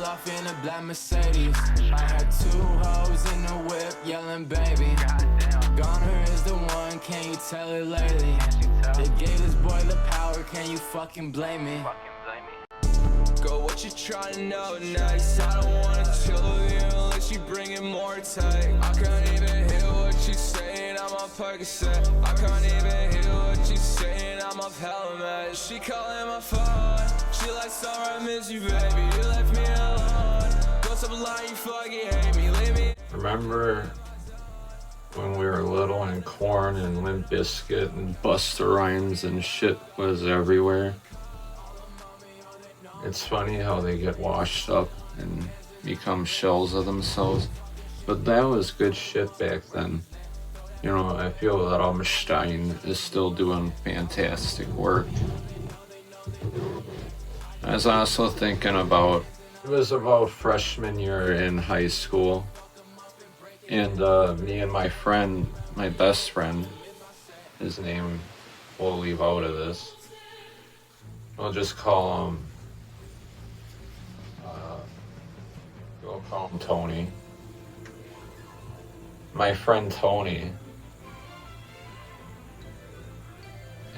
off in a black Mercedes. I had 2 hoes in the whip yelling baby. Goner is the one, can you tell it lately? They gave this boy the power, can you fucking blame me? Go what you tryna know next. I don't wanna chill with you unless you bring it more tight. I can't even hear what you saying, I'm on Percocet. I can't even hear what you saying, I'm off helmet. She calling my phone, she like, sorry I miss you baby, you left me alone. What's up line, you fucking hate me, leave me. Remember when we were little and Korn and Limp Bizkit and Busta Rhymes and shit was everywhere? It's funny how they get washed up and become shells of themselves. But that was good shit back then. You know, I feel that Rammstein is still doing fantastic work. I was also thinking about, it was about freshman year in high school. And me and my friend, my best friend, his name we'll leave out of this. We'll just call him, we'll call him Tony. My friend Tony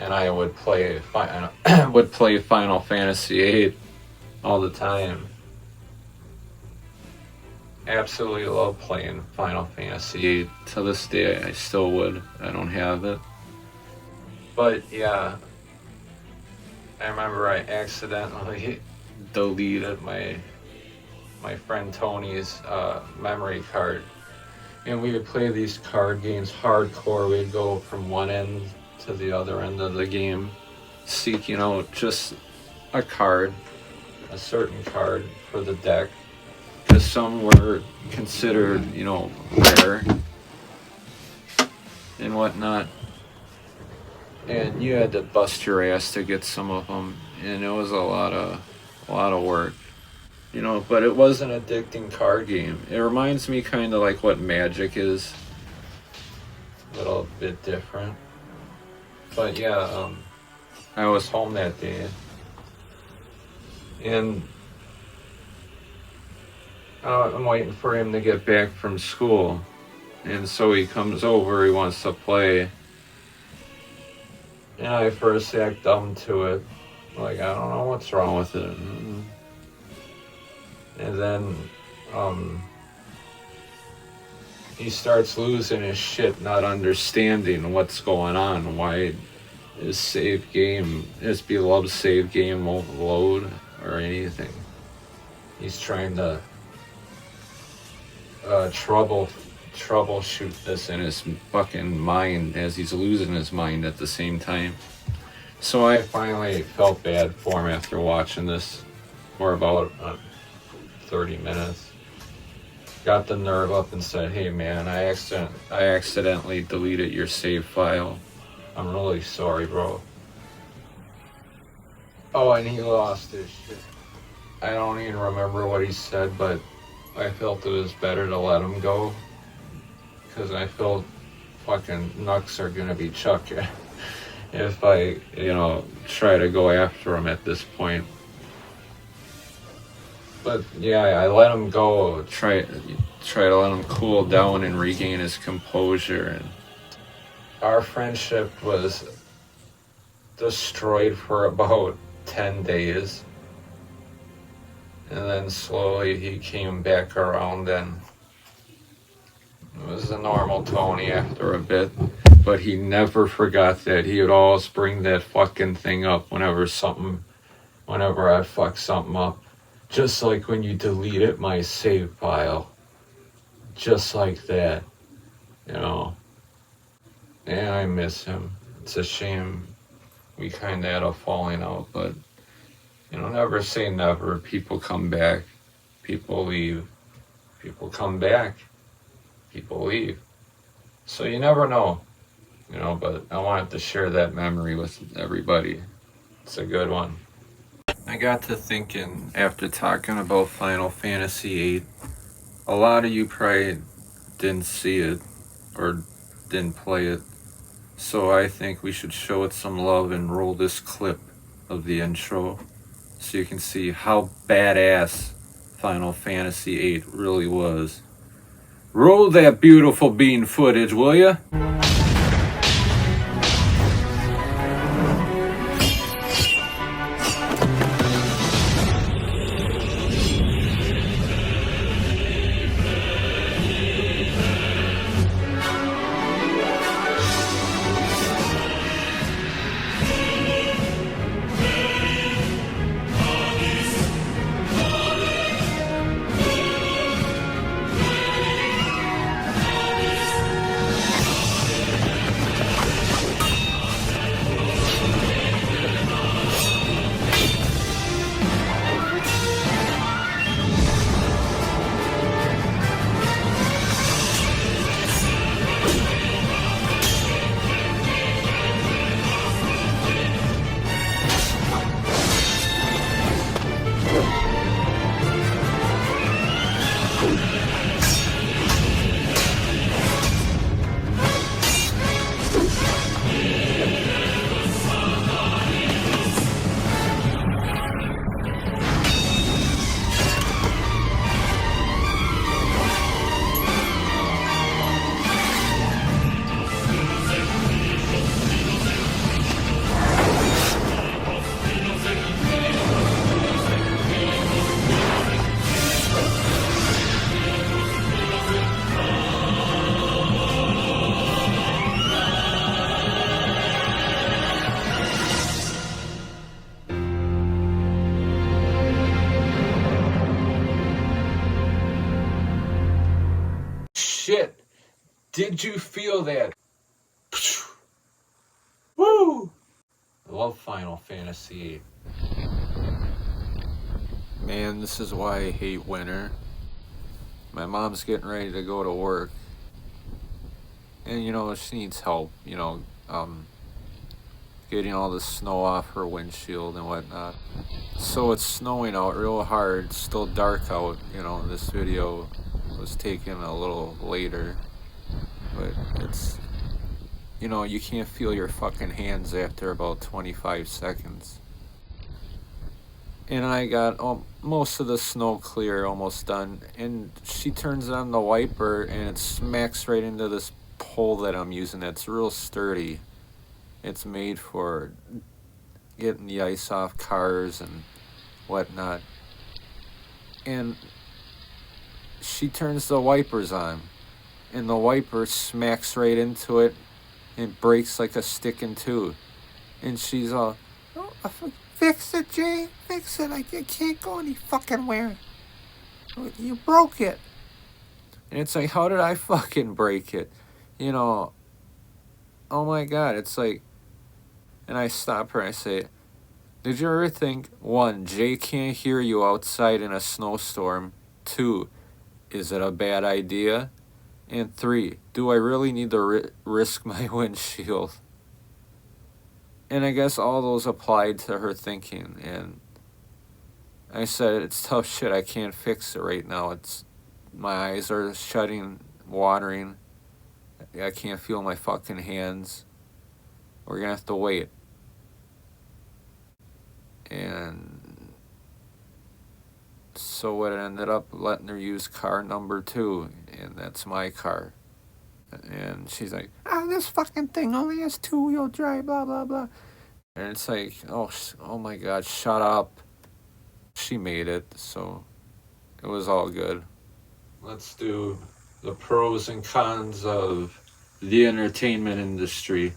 and I would play Final Fantasy VIII all the time. Absolutely love playing Final Fantasy VIII. To this day, I still would. I don't have it. But yeah, I remember I accidentally deleted my friend Tony's memory card. And we would play these card games hardcore. We'd go from one end to the other end of the game, seeking out just a card, a certain card for the deck. Because some were considered, you know, rare and whatnot. And you had to bust your ass to get some of them. And it was a lot of work. You know, but it was an addicting card game. It reminds me kind of like what Magic is. A little bit different. But yeah, I was home that day. And I'm waiting for him to get back from school. And so he comes over, he wants to play. And I first act dumb to it. Like, I don't know what's wrong with it. And then he starts losing his shit, not understanding what's going on, why his beloved save game won't load or anything. He's trying to troubleshoot this in his fucking mind as he's losing his mind at the same time. So I finally felt bad for him after watching this for about 30 minutes. Got the nerve up and said, hey man, I accidentally deleted your save file. I'm really sorry, bro. Oh, and he lost his shit. I don't even remember what he said, but I felt it was better to let him go. Because I felt fucking nuts are gonna be chucked if I, try to go after him at this point. But yeah, I let him go, try to let him cool down and regain his composure. And our friendship was destroyed for about 10 days. And then slowly he came back around and it was a normal Tony after a bit. But he never forgot that. He would always bring that fucking thing up whenever I fuck something up. Just like when you deleted my save file. Just like that. And I miss him. It's a shame we kind of had a falling out, but, never say never. People come back. People leave. People come back. People leave. So you never know. But I wanted to share that memory with everybody. It's a good one. I got to thinking after talking about Final Fantasy VIII, a lot of you probably didn't see it or didn't play it. So I think we should show it some love and roll this clip of the intro so you can see how badass Final Fantasy VIII really was. Roll that beautiful bean footage, will ya? Shit! Did you feel that? Woo! I love Final Fantasy VIII. Man, this is why I hate winter. My mom's getting ready to go to work. And, she needs help, getting all the snow off her windshield and whatnot. So it's snowing out real hard. It's still dark out. This video was taken a little later. But it's, you can't feel your fucking hands after about 25 seconds. And I got most of the snow clear, almost done. And she turns on the wiper and it smacks right into this pole that I'm using that's real sturdy. It's made for getting the ice off cars and whatnot. And she turns the wipers on. And the wiper smacks right into it and breaks like a stick in two. And she's all, "Oh, fix it, Jay. Fix it. I can't go any fucking where. You broke it." And it's like, how did I fucking break it? Oh my God. It's like, and I stop her and I say, did you ever think, 1, Jay can't hear you outside in a snowstorm? 2, is it a bad idea? And 3, do I really need to risk my windshield? And I guess all those applied to her thinking. And I said, it's tough shit. I can't fix it right now. My eyes are shutting, watering. I can't feel my fucking hands. We're going to have to wait. And so it ended up letting her use car number 2. And that's my car. And she's like, this fucking thing only has 2-wheel drive, blah, blah, blah. And it's like, oh my God, shut up. She made it, so it was all good. Let's do the pros and cons of the entertainment industry.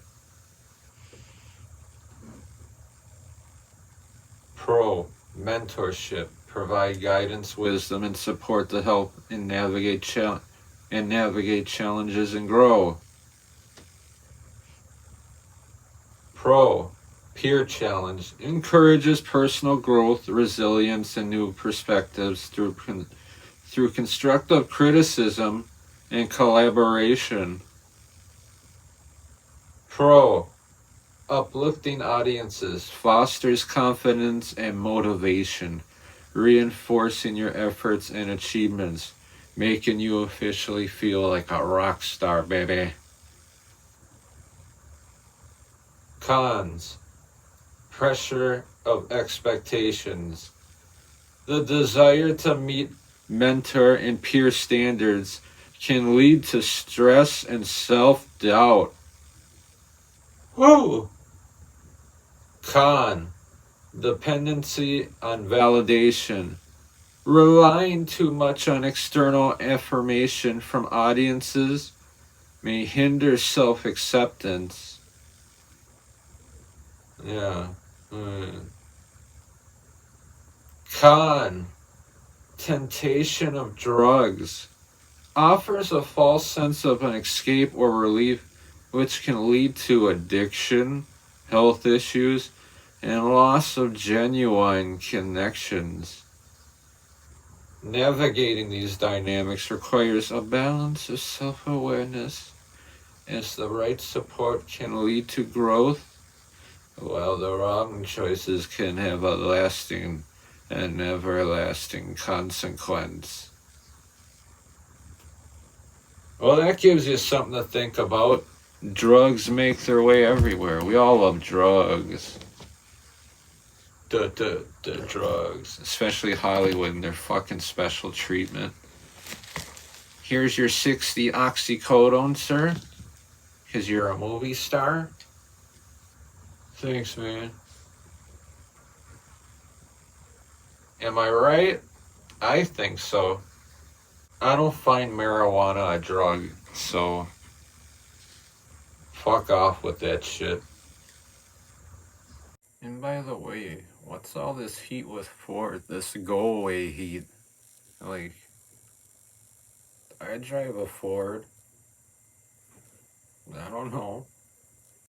Pro, mentorship. Provide guidance, wisdom, and support to help and navigate challenges and grow. Pro, peer challenge. Encourages personal growth, resilience, and new perspectives through constructive criticism and collaboration. Pro, uplifting audiences. Fosters confidence and motivation, reinforcing your efforts and achievements, making you officially feel like a rock star, baby. Cons. Pressure of expectations. The desire to meet mentor, and peer standards can lead to stress and self-doubt. Whoa! Con. Dependency on validation. Relying too much on external affirmation from audiences may hinder self-acceptance. Yeah. Con. Temptation of drugs. Offers a false sense of an escape or relief, which can lead to addiction, health issues, and loss of genuine connections. Navigating these dynamics requires a balance of self-awareness, as the right support can lead to growth, while the wrong choices can have a lasting and everlasting consequence. Well, that gives you something to think about. Drugs make their way everywhere. We all love drugs. Drugs. Especially Hollywood and their fucking special treatment. Here's your 60 oxycodone, sir. Because you're a movie star. Thanks, man. Am I right? I think so. I don't find marijuana a drug, so fuck off with that shit. And by the way, what's all this heat with Ford? This go-away heat? Like, I drive a Ford. I don't know.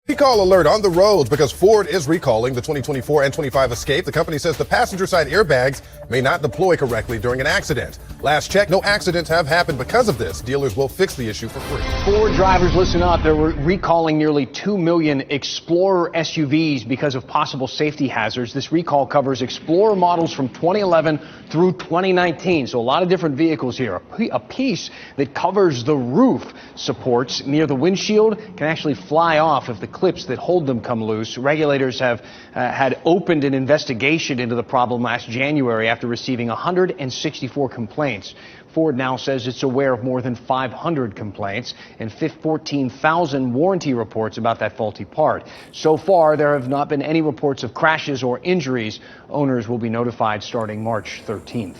Recall alert on the roads because Ford is recalling the 2024 and 25 Escape. The company says the passenger side airbags may not deploy correctly during an accident. Last check, no accidents have happened because of this. Dealers will fix the issue for free. Ford drivers, listen up. They're recalling nearly 2 million Explorer SUVs because of possible safety hazards. This recall covers Explorer models from 2011 through 2019. So a lot of different vehicles here. A piece that covers the roof supports near the windshield can actually fly off if the clips that hold them come loose. Regulators have had opened an investigation into the problem last January after receiving 164 complaints. Ford now says it's aware of more than 500 complaints and 14,000 warranty reports about that faulty part. So far, there have not been any reports of crashes or injuries. Owners will be notified starting March 13th.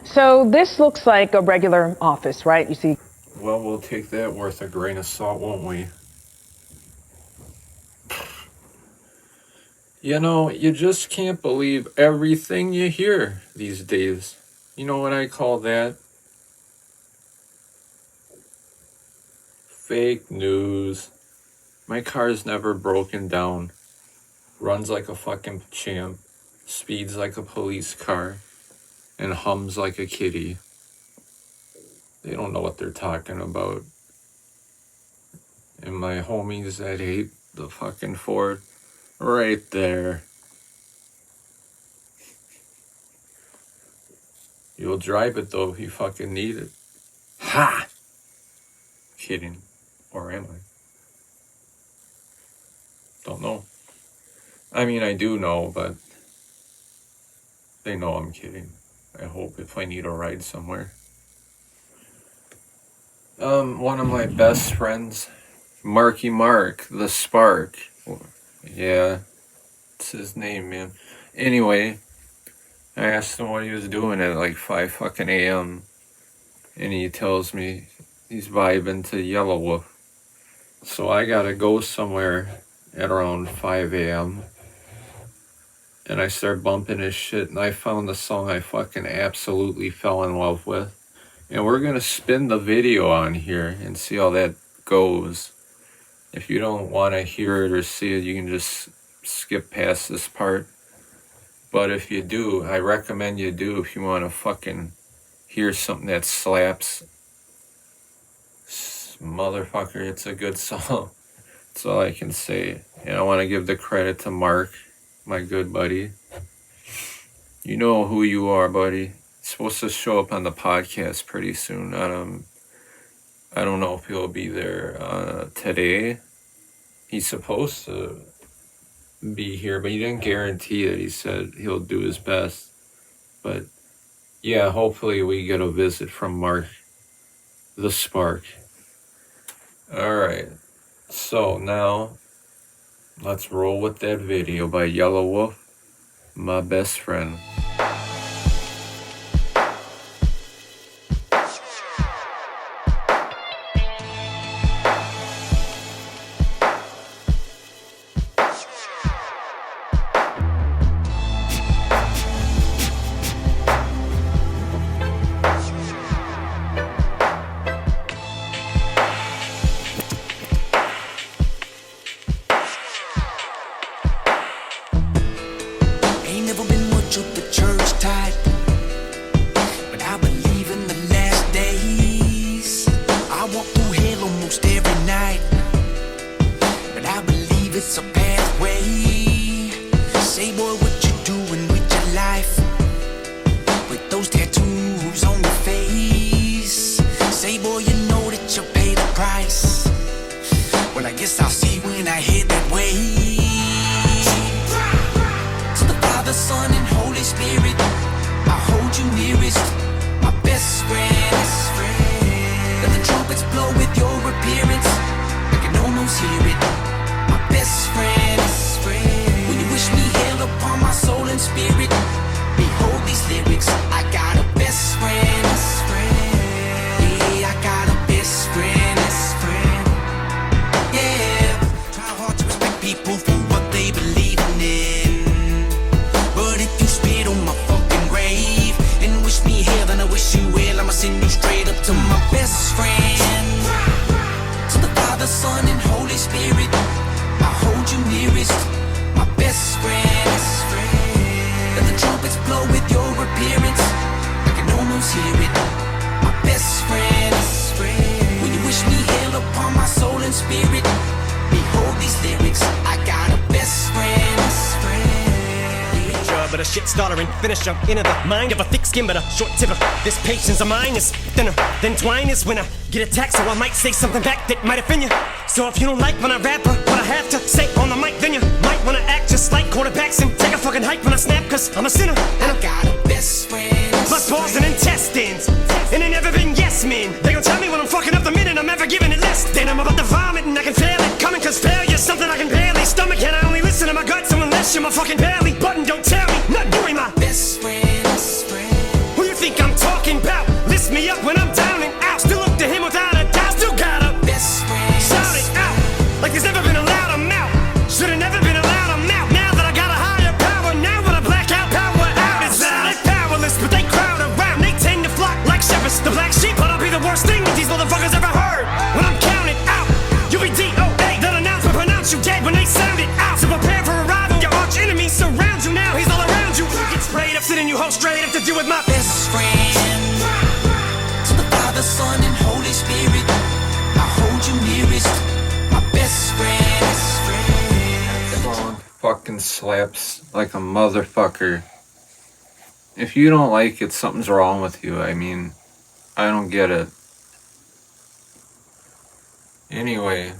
So this looks like a regular office, right? You see. Well, we'll take that worth a grain of salt, won't we? You know, you just can't believe everything you hear these days. You know what I call that? Fake news. My car's never broken down. Runs like a fucking champ. Speeds like a police car. And hums like a kitty. They don't know what they're talking about. And my homies that hate the fucking Ford. Right there. You'll drive it though if you fucking need it. Ha! Kidding. Or am I? Don't know. I mean, I do know, but they know I'm kidding. I hope if I need a ride somewhere. One of my best friends, Marky Mark, the Spark. Yeah, it's his name, man. Anyway, I asked him what he was doing at like 5 fucking a.m. And he tells me he's vibing to Yellow Wolf. So I gotta go somewhere at around 5 a.m. And I start bumping his shit, and I found the song I fucking absolutely fell in love with. And we're gonna spin the video on here and see how that goes. If you don't want to hear it or see it, you can just skip past this part. But if you do, I recommend you do if you want to fucking hear something that slaps. Motherfucker, it's a good song. That's all I can say. And I want to give the credit to Mark, my good buddy. You know who you are, buddy. It's supposed to show up on the podcast pretty soon. I don't know if he'll be there today. He's supposed to be here, but he didn't guarantee it. He said he'll do his best. But yeah, hopefully we get a visit from Mark the Spark. Alright, so now let's roll with that video by Yellow Wolf, my best friend. Ain't never been much of the church type, but I believe in the last days. I walk through hell almost every night, but I believe it's a pathway. Say, boy, what you doing with your life, with those tattoos on your face? Say, boy, you know that you pay the price. Well, I guess I'll see when I head that way. The Son and Holy Spirit, I hold you nearest, my best friend. Let the trumpets blow with your appearance, I can almost hear it, my best friend. When you wish me hell upon my soul and spirit, behold these lyrics, I got a best friend. Yeah, I got a best friend. Yeah, try hard to respect people for what they believe in. I wish you well, I'ma send you straight up to my best friend. To the Father, Son, and Holy Spirit, I hold you nearest, my best friend. Let the trumpets blow with your appearance, I can almost hear it, my best friend. When you wish me hell upon my soul and spirit, behold these lyrics, I got a best friend. But a shit starter and finisher into the mind of a thick skin but a short tipper. This patience of mine is thinner than twine is when I get attacked, so I might say something back that might offend you. So if you don't like when I rap or what I have to say on the mic, then you might wanna act just like quarterbacks and take a fucking hike when I snap, cause I'm a sinner. And I got a best friend. Blood, balls, and intestines, and they never been yes men. They gon' tell me when I'm fucking up the minute I'm ever giving it less. Then I'm about to vomit and I can feel it coming, cause failure's something I can barely stomach. And I only listen to my guts unless you're my fucking belly button. Don't tell me not doing my best friend. Who you think I'm talking about? Lift me up when I'm down and out. Still look to him without a doubt. Still got a best friend. Shout it out like there's never been a louder mouth. Should've never been a louder mouth. Now that I got a higher power, now when I black out, power out is out. They're powerless, but they crowd around. They tend to flock like shepherds. The black sheep, but I'll be the worst thing that these motherfuckers ever heard. When I'm counted out, you'll be DOA. They'll announce and pronounce you dead when they sound it out. So prepare for arrival. Your arch enemy surrounds you now. He's all around you. Get sprayed up, sitting you hold straight up to do with my best friend. To the Father, Son, and Holy Spirit, I hold you nearest, my best friend. Phone fucking slaps like a motherfucker. If you don't like it, something's wrong with you. I mean, I don't get it. Anyway,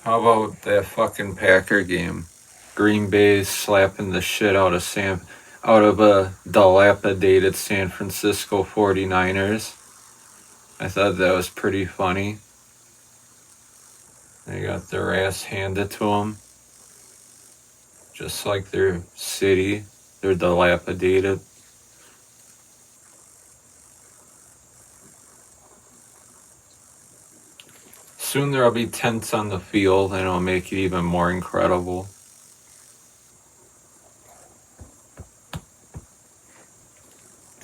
how about that fucking Packer game? Green Bay slapping the shit out of a dilapidated San Francisco 49ers. I thought that was pretty funny. They got their ass handed to them. Just like their city. They're dilapidated. Soon there'll be tents on the field and it'll make it even more incredible.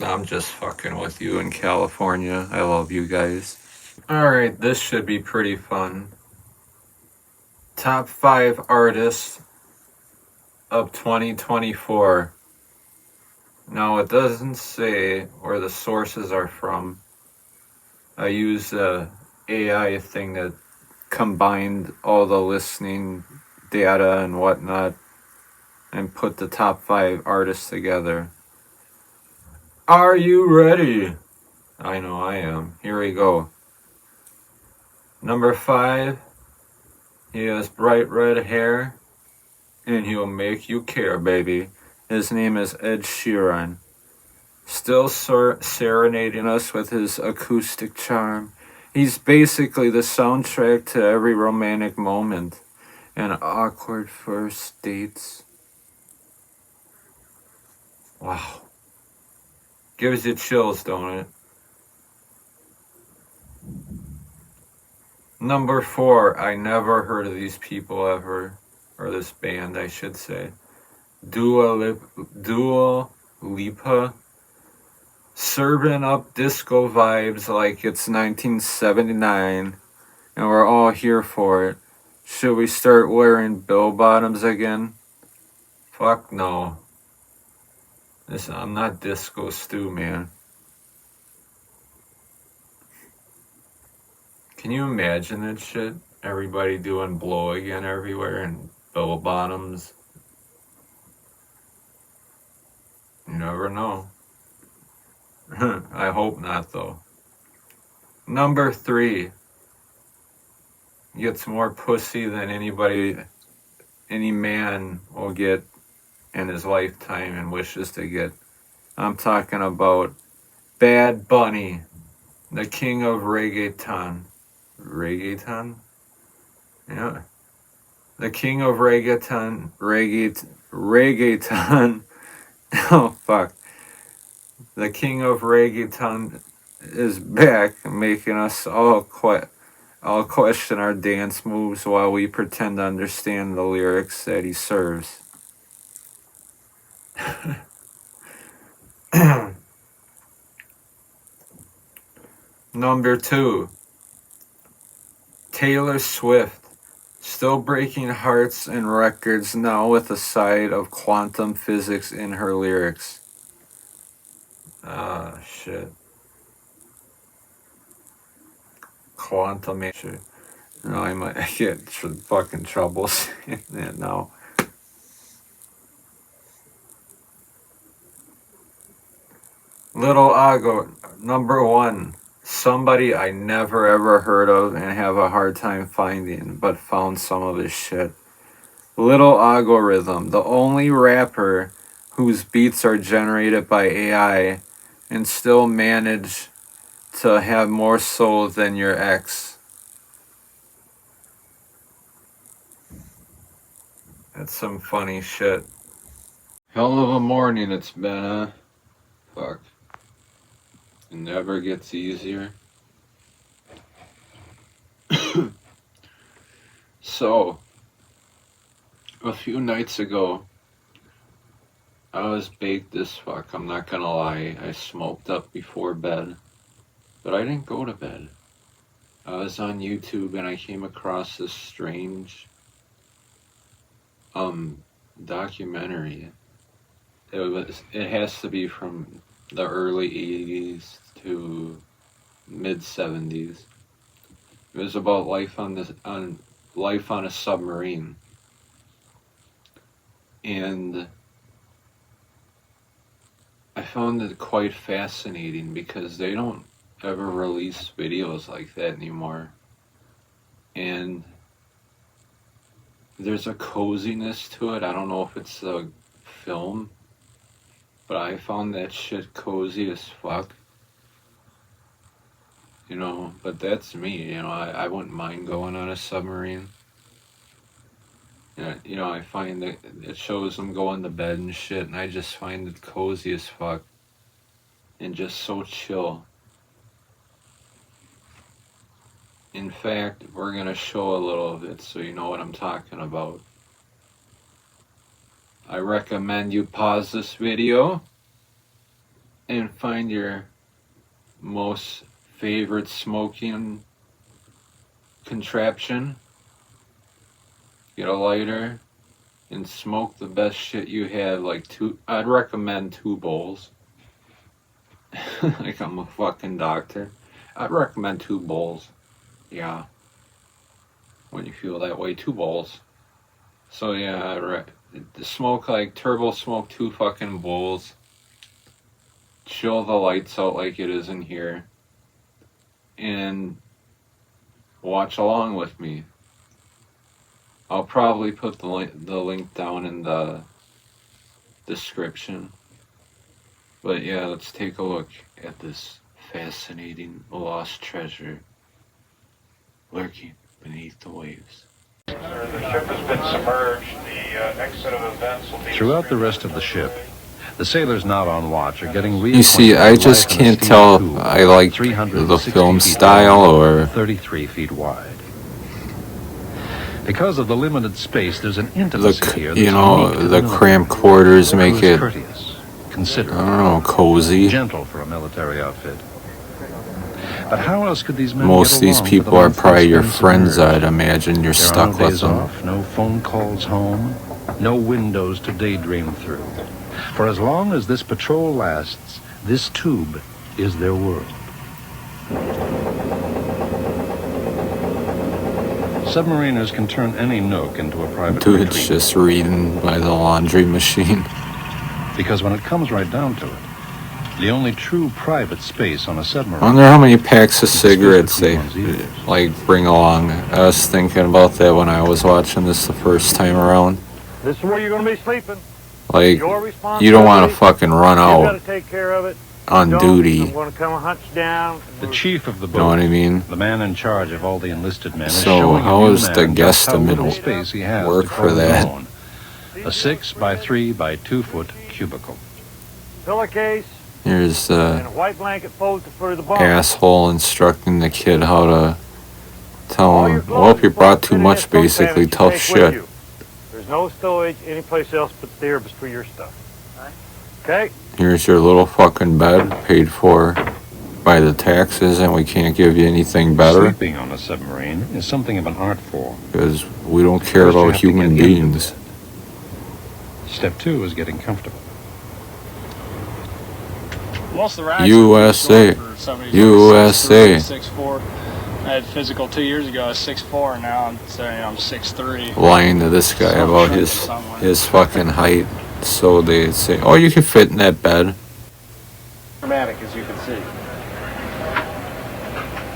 I'm just fucking with you in California. I love you guys. Alright, this should be pretty fun. Top 5 artists of 2024. Now it doesn't say where the sources are from. I used the AI thing that combined all the listening data and whatnot and put the top 5 artists together. Are you ready? I know I am. Here we go. Number 5. He has bright red hair and he'll make you care, baby. His name is Ed Sheeran. Still serenading us with his acoustic charm. He's basically the soundtrack to every romantic moment and awkward first dates. Wow. Gives you chills, don't it? Number 4, I never heard of these people ever, or this band, I should say. Dua Lipa, serving up disco vibes like it's 1979, and we're all here for it. Should we start wearing bell bottoms again? Fuck no. Listen, I'm not Disco Stew, man. Can you imagine that shit? Everybody doing blow again everywhere and bell bottoms. You never know. I hope not, though. Number 3 gets more pussy than any man will get in his lifetime and wishes to get. I'm talking about Bad Bunny, the king of reggaeton. Reggaeton? Yeah. The king of reggaeton. Reggaeton. Oh, fuck. The king of reggaeton is back, making us all question our dance moves while we pretend to understand the lyrics that he serves. Number 2, Taylor Swift, still breaking hearts and records now with a side of quantum physics in her lyrics. Ah, shit. Quantum nature. No, I might get fucking trouble saying that now. Little Ago, number 1. Somebody I never ever heard of and have a hard time finding, but found some of his shit. Little Algorithm, the only rapper whose beats are generated by AI and still manage to have more soul than your ex. That's some funny shit. Hell of a morning it's been, huh? Fuck. It never gets easier. So, a few nights ago, I was baked as fuck, I'm not gonna lie. I smoked up before bed, but I didn't go to bed. I was on YouTube and I came across this strange documentary. It has to be from the early 80s to mid 70s. It was about life on a submarine. And I found it quite fascinating because they don't ever release videos like that anymore. And there's a coziness to it. I don't know if it's a film, but I found that shit cozy as fuck. You know, but that's me, you know, I wouldn't mind going on a submarine. You know, I find that it shows them going to bed and shit, and I just find it cozy as fuck. And just so chill. In fact, we're gonna show a little of it so you know what I'm talking about. I recommend you pause this video and find your most favorite smoking contraption, get a lighter, and smoke the best shit you have, like I'd recommend 2 bowls. Like I'm a fucking doctor. I'd recommend 2 bowls. Yeah. When you feel that way, 2 bowls. So yeah, smoke like turbo smoke 2 fucking bowls. Chill the lights out like it is in here. And watch along with me. I'll probably put the link down in the description. But yeah, let's take a look at this fascinating lost treasure lurking beneath the waves. The ship has been submerged. The exit of events will be... Throughout the rest of the ship, the sailors not on watch are getting You see, I just can't tell I like the film style or 33 feet wide. Because of the limited space, there's an intimacy here. you know, the cramped quarters make it, courteous, considerate, I don't know, cozy. gentle for a military outfit. But how else could these men Most of get these along people with are the probably your months friends, submerged? I'd imagine. You're There are stuck no with days them. off, no phone calls home, no windows to daydream through. For as long as this patrol lasts, this tube is their world. Submariners can turn any nook into a private Dude's retreat, just reading by the laundry machine. because when it comes right down to it, the only true private space on a I submarine. wonder how many packs of is the space cigarettes they, between one's ears. like, bring along. I was thinking about that when I was watching this the first time around. This is where you're going to be sleeping. Like, Your responsibility. you don't want to fucking run You got out to take care of it. on Don't, duty. I'm going to come hunch down. The chief of the You know what boat, I mean? the man in charge of all the enlisted men, is So showing how a new is the man just how little guesstimate space he has work to for call his that? own. A 6 by 3 by 2 foot cubicle. Pillowcase Here's and the a white blanket folded for the bunk. asshole instructing the kid how to tell him, well, if you brought too much, basically, tough shit. There's no stowage anyplace else but there but for your stuff. Okay? Here's your little fucking bed paid for by the taxes, and we can't give you anything better Sleeping on a submarine is something of an art form. because we don't care First you about have to get human into beings. it. Step 2 is getting comfortable. Most of the racks USA. are for somebody who's USA. 6'4". I had physical 2 years ago. I was 6'4", and now I'm saying I'm 6'3". Lying to this guy about his fucking height, so they say, oh, you can fit in that bed. Dramatic, as you can see.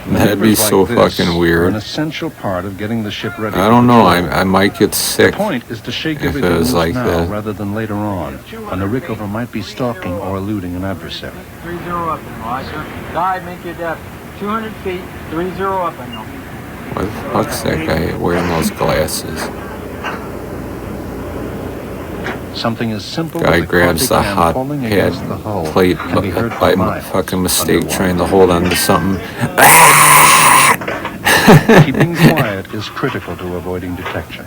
That'd be Maneuvers so like this fucking are weird. an essential part of getting the ship ready. I don't know, I might get sick. The point is to shake if it everything was loose like now that. rather than later on, when the Rickover might be stalking or eluding an adversary. 30 up and Roger. Dive, make your depth. 200 feet, 30 up and Why the fuck's that guy wearing those glasses? Something as simple Guy as a grabs coffee the can hot falling pad against the hull plate can be heard by for miles fucking mistake underwater. trying to hold on to something. Keeping quiet is critical to avoiding detection.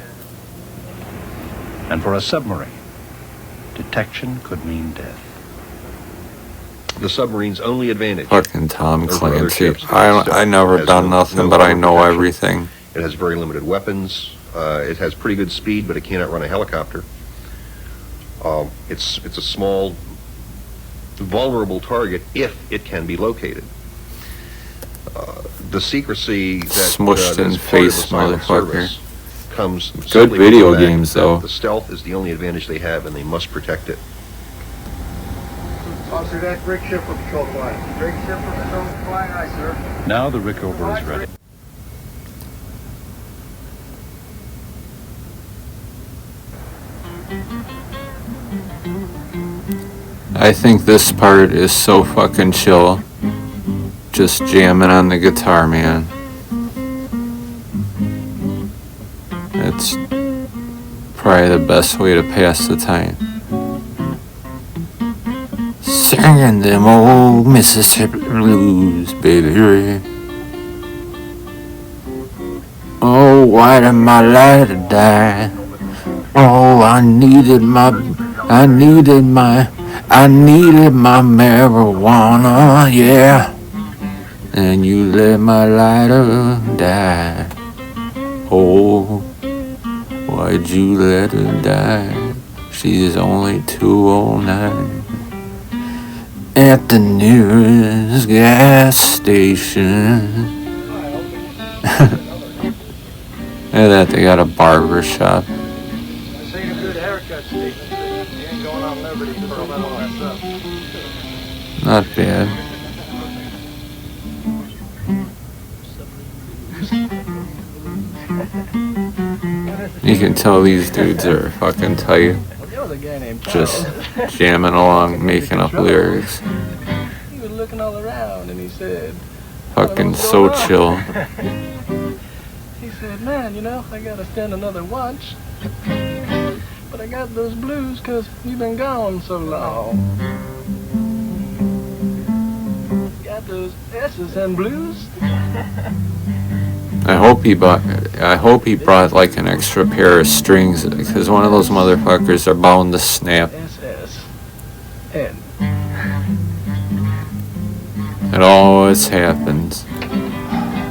And for a submarine, detection could mean death. The submarine's only advantage. Fucking Tom over other Clancy. ships I never has done nothing, but I know protection. everything. It has very limited weapons. It has pretty good speed, but it cannot run a helicopter. It's a small, vulnerable target if it can be located. The secrecy that Smushed in that is part of the face, silent motherfucker. service comes Good simply from video the fact games, that though. The stealth is the only advantage they have, and they must protect it. Officer, that's Rick Ship for patrol flying. Rick Ship for patrol flying, aye, sir. Now the Rickover is ready. I think this part is so fucking chill. Just jamming on the guitar, man. It's probably the best way to pass the time. Singing them old Mississippi blues, baby. Oh, why did my lighter die? Oh, I needed my marijuana, yeah. And you let my lighter die. Oh, why'd you let her die? She's only 209. At the nearest gas station. Look at that, they got a barber shop. This ain't a good haircut station. You ain't going on Liberty for a little mess up. Not bad. You can tell these dudes are fucking tight. guy named just Charles. jamming along, making up lyrics. He was looking all around and he said, Fucking so chill. He said, man, you know, I gotta spend another watch. But I got those blues because you've been gone so long. Got those S's and blues. I hope he brought like an extra pair of strings, because one of those motherfuckers are bound to snap. N. It always happens,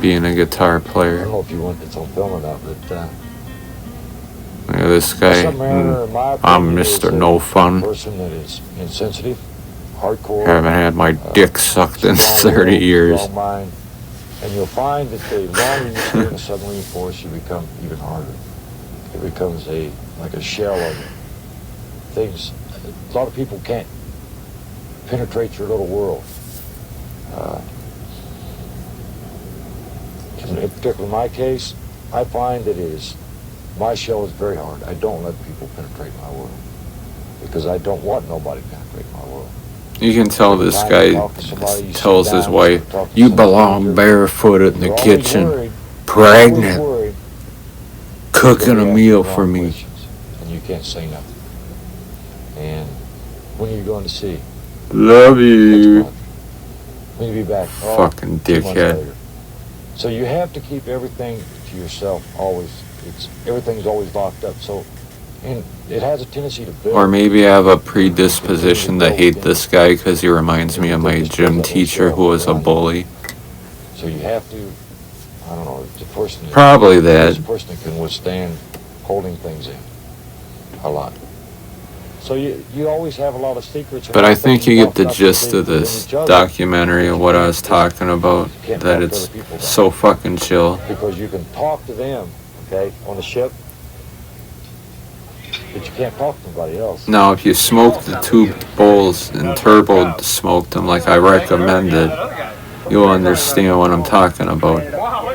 being a guitar player. I don't know if you want this on film or not, but Look at this guy. I'm Mr. No Fun. person that is insensitive, hardcore, Haven't had my dick sucked in 30 years. strong mind, and you'll find that the longer you stay in the submarine force, you become even harder. It becomes like a shell of things. A lot of people can't penetrate your little world. In particular, in my case, I find that my shell is very hard. I don't let people penetrate my world because I don't want nobody penetrating my world. You can tell this guy tells his wife, "You belong barefooted in the kitchen, pregnant, cooking a meal for me." And you can't say nothing. And when are you going to see? Love you. When you be back? Fucking 2 months dickhead. later. So you have to keep everything to yourself always. Everything's always locked up. So, and it has a tendency to build. Or maybe I have a predisposition to hate this guy because he reminds me of my gym teacher who was a bully. So you have to, I don't know, the person. Probably that. The person that can withstand holding things in a lot. So you always have a lot of secrets. But I think you get the gist of this documentary of what I was talking about, that it's so fucking chill. Because you can talk to them, okay, on the ship, but you can't talk to anybody else. Now, if you smoked the tubed bowls and turbo smoked them like I recommended, you'll understand what I'm talking about.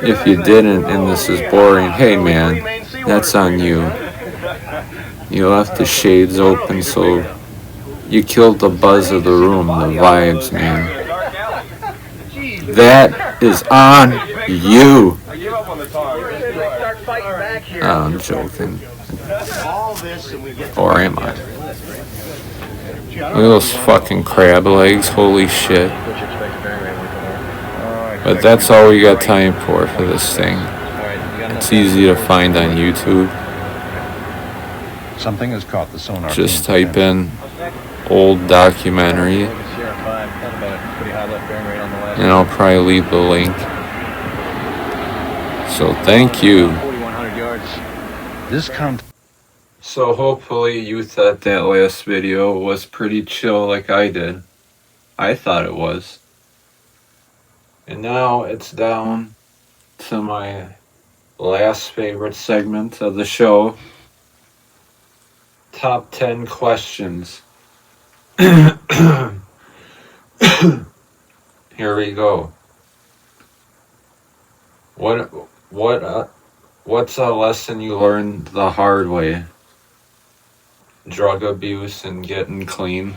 If you didn't and this is boring, hey man, that's on you. You left the shades open, so you killed the buzz of the room, the vibes, man. That is on you. I'm joking. Or am I? Look at those fucking crab legs, holy shit. But that's all we got time for this thing. It's easy to find on YouTube. Something has caught the sonar. Just type in old documentary and I'll probably leave the link. So thank you. So hopefully you thought that last video was pretty chill like I did. I thought it was. And now it's down to my last favorite segment of the show. Top 10 questions. Here we go. What's a lesson you learned the hard way? Drug abuse and getting clean.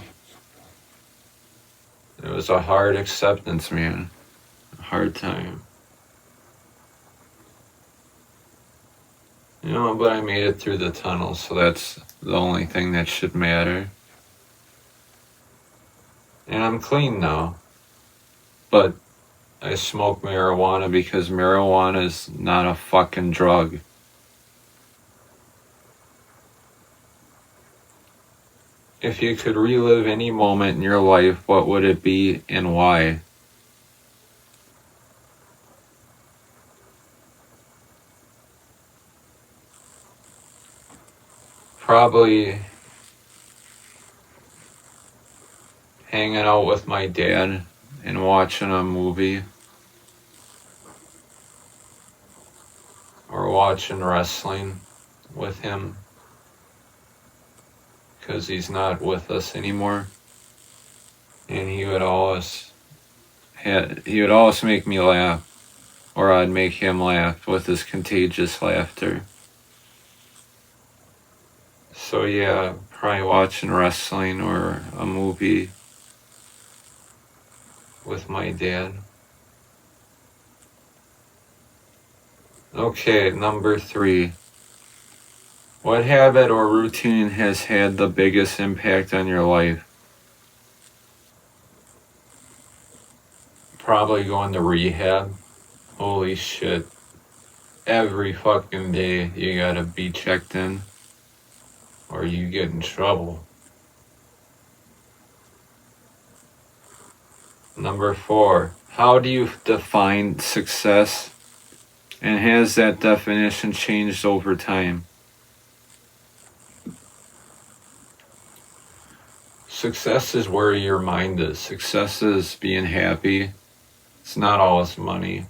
It was a hard acceptance, man. A hard time. You know, but I made it through the tunnel, so that's the only thing that should matter. And I'm clean now. But I smoke marijuana because marijuana is not a fucking drug. If you could relive any moment in your life, what would it be and why? Probably hanging out with my dad and watching a movie. Or watching wrestling with him. Because he's not with us anymore. And he would always make me laugh. Or I'd make him laugh with his contagious laughter. So yeah, probably watching wrestling or a movie with my dad. Okay, number 3. What habit or routine has had the biggest impact on your life? Probably going to rehab. Holy shit. Every fucking day you gotta be checked in or you get in trouble. Number 4. How do you define success? And has that definition changed over time? Success is where your mind is. Success is being happy. It's not always money.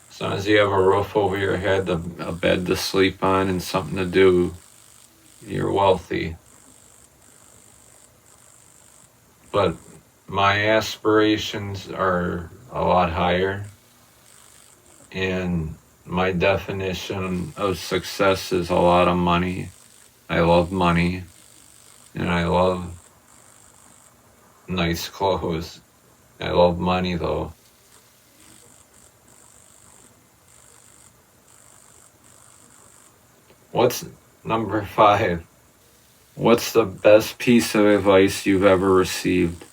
As long as you have a roof over your head, a bed to sleep on, and something to do, you're wealthy. But my aspirations are a lot higher. And my definition of success is a lot of money. I love money. And I love nice clothes. I love money though. What's number 5? What's the best piece of advice you've ever received?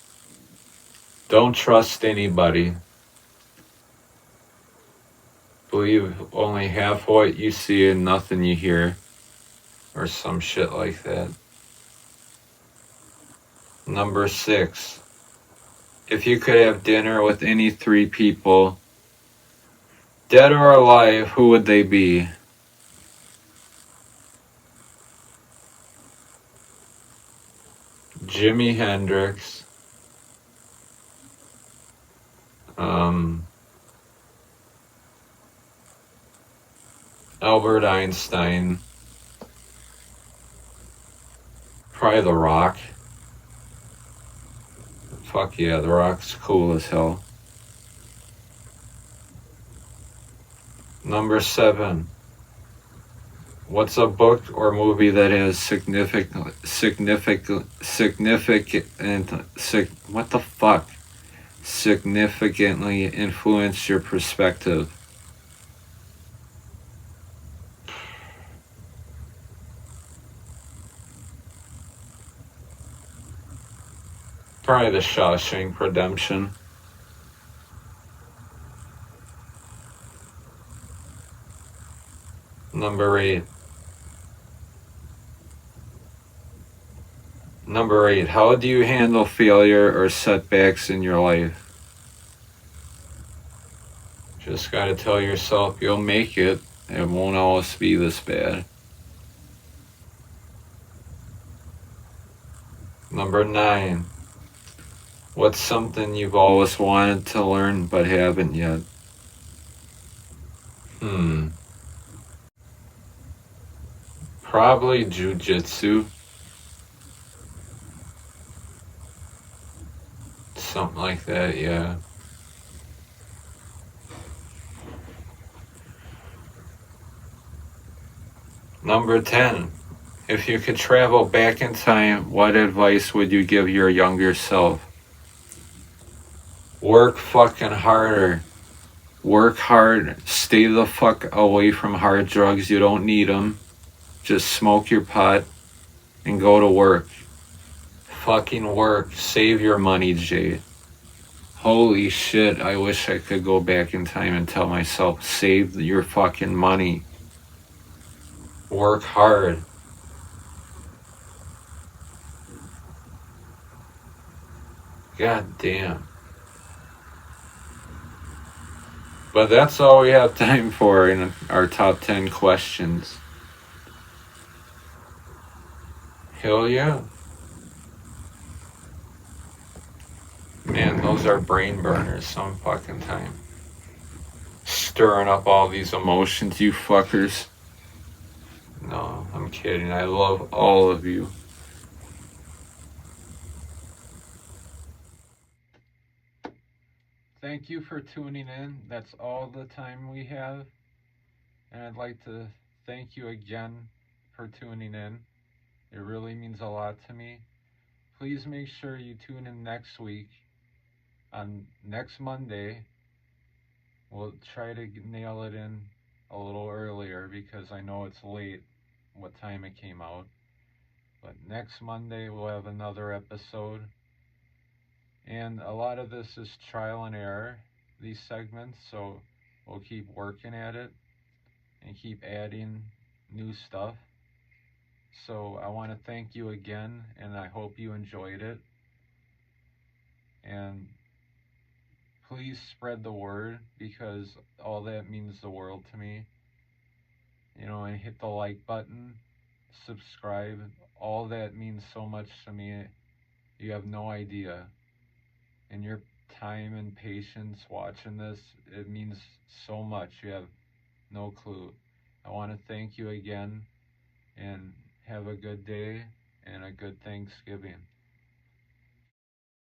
Don't trust anybody. Believe only half what you see and nothing you hear. Or some shit like that. Number 6. If you could have dinner with any 3 people, dead or alive, who would they be? Jimi Hendrix, Albert Einstein, probably The Rock. Fuck yeah, The Rock's cool as hell. Number 7. What's a book or movie that has significantly influenced your perspective? Probably The Shawshank Redemption. Number 8. How do you handle failure or setbacks in your life? Just gotta tell yourself you'll make it. It won't always be this bad. Number 9. What's something you've always wanted to learn but haven't yet? Probably jujitsu. Something like that, yeah. Number 10. If you could travel back in time, what advice would you give your younger self? Work fucking harder. Work hard. Stay the fuck away from hard drugs. You don't need them. Just smoke your pot and go to work. Fucking work. Save your money, Jay. Holy shit, I wish I could go back in time and tell myself, save your fucking money. Work hard. God damn. But that's all we have time for in our top 10 questions. Hell yeah. Man, those are brain burners some fucking time. Stirring up all these emotions, you fuckers. No, I'm kidding. I love all of you. Thank you for tuning in. That's all the time we have. And I'd like to thank you again for tuning in. It really means a lot to me. Please make sure you tune in next week. On next Monday, we'll try to nail it in a little earlier because I know it's late what time it came out. But next Monday we'll have another episode. And a lot of this is trial and error, these segments, so we'll keep working at it and keep adding new stuff. So I want to thank you again, and I hope you enjoyed it. And please spread the word, because all that means the world to me. You know, and hit the like button, subscribe. All that means so much to me. You have no idea. And your time and patience watching this, it means so much. You have no clue. I want to thank you again, and have a good day and a good Thanksgiving.